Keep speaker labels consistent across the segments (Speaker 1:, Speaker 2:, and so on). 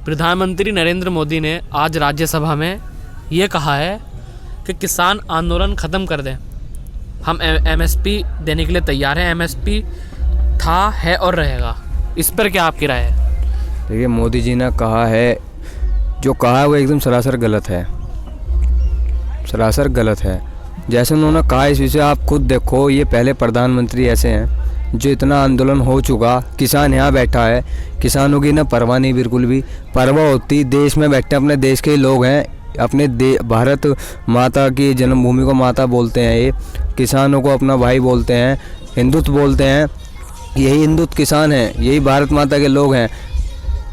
Speaker 1: प्रधानमंत्री नरेंद्र मोदी ने आज राज्यसभा में ये कहा है कि किसान आंदोलन ख़त्म कर दें। हम एमएसपी देने के लिए तैयार हैं। एमएसपी था, है और रहेगा। इस पर क्या आपकी राय है?
Speaker 2: देखिए, मोदी जी ने कहा है, जो कहा है वो एकदम सरासर गलत है, सरासर गलत है। जैसे उन्होंने कहा इस विषय आप खुद देखो, ये पहले प्रधानमंत्री ऐसे हैं जो इतना आंदोलन हो चुका, किसान यहाँ बैठा है, किसानों की ना परवाह नहीं, बिल्कुल भी परवाह होती। देश में बैठे अपने देश के लोग हैं, अपने भारत माता की जन्मभूमि को माता बोलते हैं, ये किसानों को अपना भाई बोलते हैं, हिंदुत्व बोलते हैं। यही हिंदुत्व किसान हैं, यही भारत माता के लोग हैं,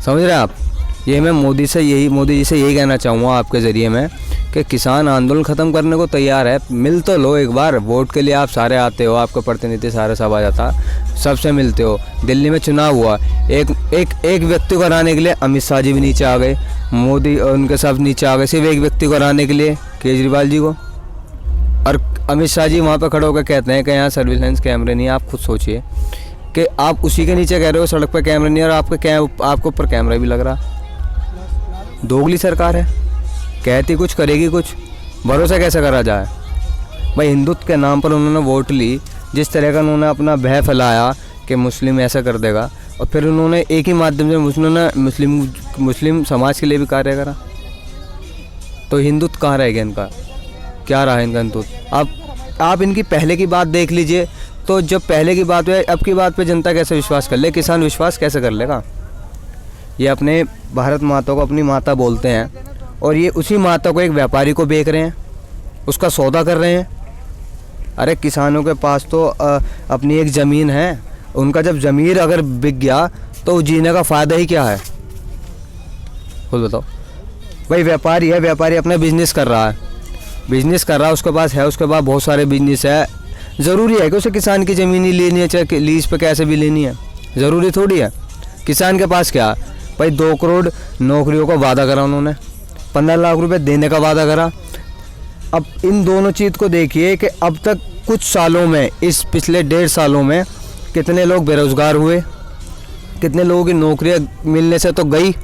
Speaker 2: समझ रहे हैं आप। ये मैं मोदी जी से यही कहना चाहूँगा आपके ज़रिए में कि किसान आंदोलन ख़त्म करने को तैयार है। मिल तो लो एक बार, वोट के लिए आप सारे आते हो, आपके प्रतिनिधि सारे सब आ जाता, सबसे मिलते हो। दिल्ली में चुनाव हुआ, एक व्यक्ति को हराने के लिए अमित शाह जी भी नीचे आ गए, मोदी और उनके सब नीचे आ गए, सिर्फ एक व्यक्ति को हराने के लिए, केजरीवाल जी को। और अमित शाह जी वहाँ पर खड़े होकर कहते हैं कि यहाँ सर्विलांस कैमरे नहीं है। आप खुद सोचिए कि आप उसी के नीचे कह रहे हो सड़क पर कैमरे नहीं है, और आपके ऊपर कैमरा भी लग रहा। दोगली सरकार है, कहती कुछ करेगी कुछ, भरोसा कैसे करा जाए भाई। हिंदुत्व के नाम पर उन्होंने वोट ली, जिस तरह का उन्होंने अपना भय फैलाया कि मुस्लिम ऐसा कर देगा, और फिर उन्होंने एक ही माध्यम से उन्होंने मुस्लिम समाज के लिए भी कार्य करा। तो हिंदुत्व कहाँ रहेगा इनका, क्या रहा इनका हिंदुत्व? आप इनकी पहले की बात देख लीजिए, तो जब पहले की बात है, अब की बात पे जनता कैसे विश्वास कर ले, किसान विश्वास कैसे कर लेगा? ये अपने भारत माता को अपनी माता बोलते हैं, और ये उसी माता को एक व्यापारी को बेच रहे हैं, उसका सौदा कर रहे हैं। अरे किसानों के पास तो अपनी एक ज़मीन है, उनका जब ज़मीन अगर बिक गया तो जीने का फ़ायदा ही क्या है, खुद बताओ भाई। व्यापारी है, व्यापारी अपना बिजनेस कर रहा है, उसके पास है, उसके पास बहुत सारे बिजनेस है। ज़रूरी है कि उसे किसान की ज़मीन ही लेनी है, चाहे लीज पे कैसे भी लेनी है, ज़रूरी थोड़ी है। किसान के पास क्या भाई, 2 करोड़ नौकरियों का वादा करा उन्होंने, 15 लाख रुपए देने का वादा करा। अब इन दोनों चीज़ को देखिए कि अब तक कुछ सालों में, इस पिछले 1.5 सालों में कितने लोग बेरोज़गार हुए, कितने लोगों की नौकरियां मिलने से तो गई,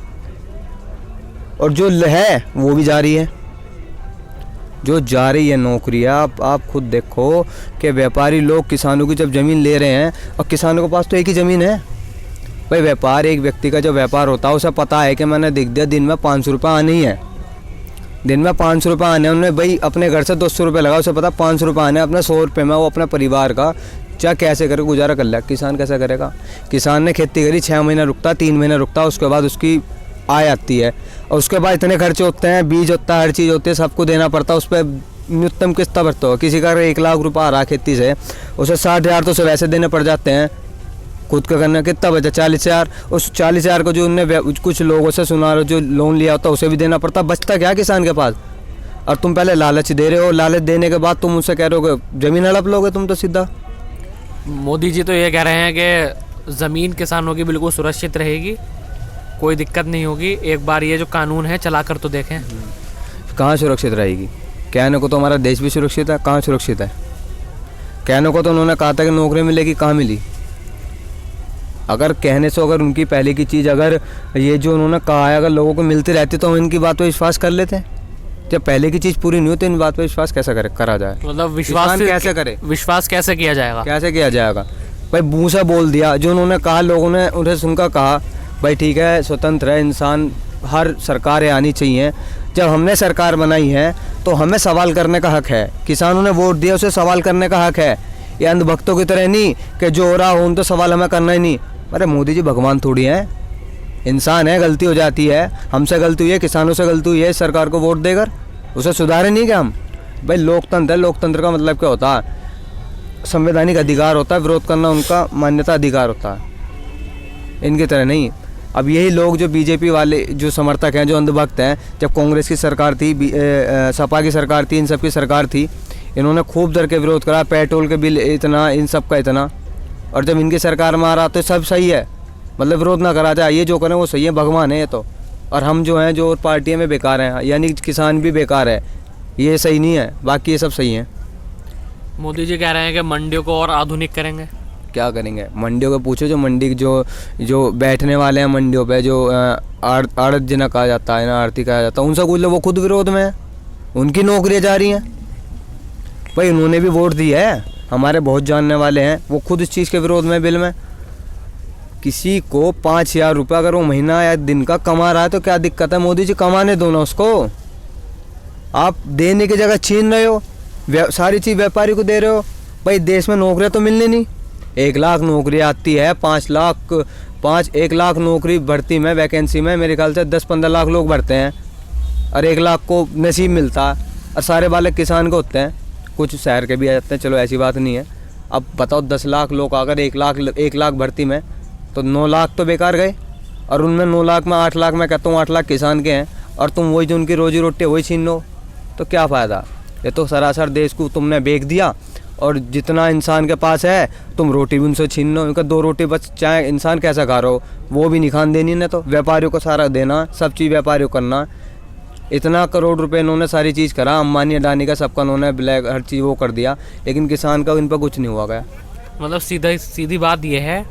Speaker 2: और जो है वो भी जा रही है, जो जा रही है नौकरियां। आप खुद देखो कि व्यापारी लोग किसानों की जब ज़मीन ले रहे हैं, और किसानों के पास तो एक ही ज़मीन है भाई। व्यापार, एक व्यक्ति का जो व्यापार होता है उसे पता है कि मैंने दिख दिया दिन में 500 रुपये आने ही है, दिन में 500 रुपये आने। उन्होंने भाई अपने घर से 200 रुपये लगा, उसे पता 500 रुपये आने, अपने 100 रुपये में वो अपने परिवार का चाहे कैसे करके गुजारा कर लिया। किसान कैसे करेगा? किसान ने खेती करी, 6 महीना रुकता, 3 महीना रुकता, उसके बाद उसकी आय आती है, और उसके बाद इतने खर्चे होते हैं, बीज होता है, हर चीज़ होती है, सबको देना पड़ता है। उस पर न्यूनतम किस्ता भरता हो, किसी का 1 लाख रुपये आ रहा खेती से, उसे 60,000 तो उसे वैसे देने पड़ जाते हैं। खुद का करना कितना बचा? 40,000। उस 40,000 को जो उनने कुछ लोगों से सुना रहे, जो लोन लिया होता उसे भी देना पड़ता, बचता क्या किसान के पास? और तुम पहले लालच दे रहे हो, लालच देने के बाद तुम मुझसे कह रहे हो कि ज़मीन हड़प लोगे तुम तो सीधा।
Speaker 1: मोदी जी तो ये कह रहे हैं कि ज़मीन किसानों की बिल्कुल सुरक्षित रहेगी, कोई दिक्कत नहीं होगी, एक बार ये जो कानून है चला कर तो देखें।
Speaker 2: कहाँ सुरक्षित रहेगी? कहने को तो हमारा देश भी सुरक्षित है, कहाँ सुरक्षित है? कहने को तो उन्होंने कहा था कि नौकरी मिलेगी, कहाँ मिली? अगर कहने से, अगर उनकी पहले की चीज़, अगर ये जो उन्होंने कहा है अगर लोगों को मिलती रहती तो हम इनकी बात पर विश्वास कर लेते। जब पहले की चीज़ पूरी नहीं होती, इन बात पर विश्वास कैसे करा जाए?
Speaker 1: मतलब विश्वास
Speaker 2: कैसे करे?
Speaker 1: विश्वास कैसे किया जाएगा?
Speaker 2: कैसे किया जाएगा भाई? मुँह से बोल दिया, जो उन्होंने कहा, लोगों ने उन्हें सुनकर कहा भाई ठीक है, स्वतंत्र है इंसान, हर सरकारें आनी चाहिए। जब हमने सरकार बनाई है तो हमें सवाल करने का हक है, किसानों ने वोट दिया, उसे सवाल करने का हक है। ये अंधभक्तों की तरह नहीं कि जो हो रहा हो उन तो सवाल हमें करना ही नहीं। अरे मोदी जी भगवान थोड़ी हैं, इंसान है, गलती हो जाती है, हमसे गलती हुई है, किसानों से गलती हुई है, सरकार को वोट देकर उसे सुधारे नहीं क्या हम? भाई लोकतंत्र है, लोकतंत्र का मतलब क्या होता है? संवैधानिक अधिकार होता है, विरोध करना उनका मान्यता अधिकार होता है, इनकी तरह नहीं। अब यही लोग जो बीजेपी वाले जो समर्थक हैं, जो अंधभक्त हैं, जब कांग्रेस की सरकार थी, सपा की सरकार थी, इन सब की सरकार थी, इन्होंने खूब दर के विरोध करा, पेट्रोल के बिल इतना, इन सब का इतना, और जब इनकी सरकार में आ रहा तो सब सही है, मतलब विरोध ना करा जाए, ये जो करें वो सही है, भगवान है ये तो। और हम जो हैं, जो पार्टियाँ में बेकार हैं, यानी किसान भी बेकार है, ये सही नहीं है, बाकी ये सब सही हैं।
Speaker 1: मोदी जी कह रहे हैं कि मंडियों को और आधुनिक करेंगे।
Speaker 2: क्या करेंगे? मंडियों को पूछो, जो मंडी जो बैठने वाले हैं मंडियों पे, जो आड़त जिन्हें कहा जाता है ना, आरती कहा जाता है, उनसे पूछ लो, वो खुद विरोध में है, उनकी नौकरियां जा रही हैं। भाई उन्होंने भी वोट दी है, हमारे बहुत जानने वाले हैं, वो खुद इस चीज़ के विरोध में बिल में। किसी को 5,000 रुपये अगर वो महीना या दिन का कमा रहा है तो क्या दिक्कत है? मोदी जी कमाने दो ना उसको। आप देने की जगह छीन रहे हो, सारी चीज़ व्यापारी को दे रहे हो। भाई देश में नौकरियां तो मिलनी नहीं। 1 लाख नौकरी आती है, 1 लाख नौकरी भर्ती में, वैकेंसी में मेरे ख्याल से 10-15 लाख लोग भरते हैं, और 1 लाख को नसीब मिलता है, और सारे बालक किसान को होते हैं, कुछ शहर के भी आ जाते हैं, चलो ऐसी बात नहीं है। अब बताओ 10 लाख लोग अगर 1 लाख भर्ती में, तो 9 लाख तो बेकार गए, और उनमें 9 लाख में 8 लाख, मैं कहता हूँ 8 लाख किसान के हैं, और तुम वही जो उनकी रोजी रोटी वही छीन लो, तो क्या फ़ायदा? ये तो सरासर देश को तुमने बेच दिया, और जितना इंसान के पास है तुम रोटी भी उनसे छीन लो। उनका 2 रोटी बच, चाहे इंसान कैसा खा रहा हो, वो भी नहीं खान देनी ना, तो व्यापारियों को सारा देना, सब चीज़ व्यापारियों को करना। इतना करोड़ रुपए इन्होंने सारी चीज़ करा, अंबानी अडानी का सबका उन्होंने ब्लैक हर चीज़ वो कर दिया, लेकिन किसान का इन पर कुछ नहीं हुआ गया।
Speaker 1: मतलब सीधी बात यह है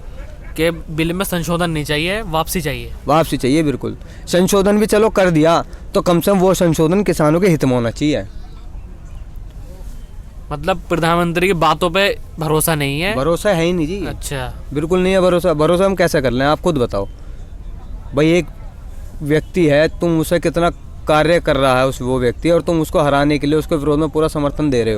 Speaker 1: कि बिल में संशोधन नहीं चाहिए, वापसी चाहिए।
Speaker 2: वापसी चाहिए, बिल्कुल। संशोधन भी चलो कर दिया, तो कम से कम वो संशोधन किसानों के हित में होना चाहिए।
Speaker 1: मतलब प्रधानमंत्री की बातों पे भरोसा नहीं है?
Speaker 2: भरोसा है ही नहीं जी।
Speaker 1: अच्छा,
Speaker 2: बिल्कुल नहीं है भरोसा। भरोसा हम कैसे कर लें, आप खुद बताओ। भाई एक व्यक्ति है, तुम उसे कितना कार्य कर रहा है वो व्यक्ति, और तुम उसको हराने के लिए उसके विरोध में पूरा समर्थन दे रहे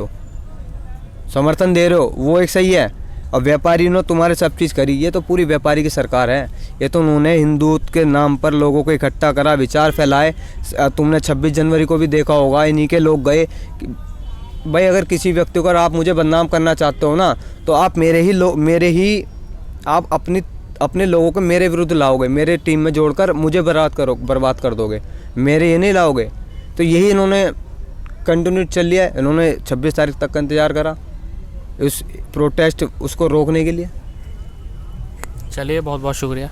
Speaker 2: हो, वो एक सही है। और व्यापारी ने तुम्हारे सब चीज़ करी, ये तो पूरी व्यापारी की सरकार है। ये तो उन्होंने हिंदुत्व के नाम पर लोगों को इकट्ठा करा, विचार फैलाए। तुमने 26 जनवरी को भी देखा होगा, इन्हीं के लोग गए। भाई अगर किसी व्यक्ति को, अगर आप मुझे बदनाम करना चाहते हो ना, तो आप आप अपने लोगों को मेरे विरुद्ध लाओगे, मेरे टीम में जोड़कर मुझे बर्बाद कर दोगे, मेरे ये नहीं लाओगे। तो यही इन्होंने कंटिन्यू चल लिया है। इन्होंने 26 तारीख तक का इंतज़ार करा उस प्रोटेस्ट उसको रोकने के लिए।
Speaker 1: चलिए, बहुत बहुत शुक्रिया।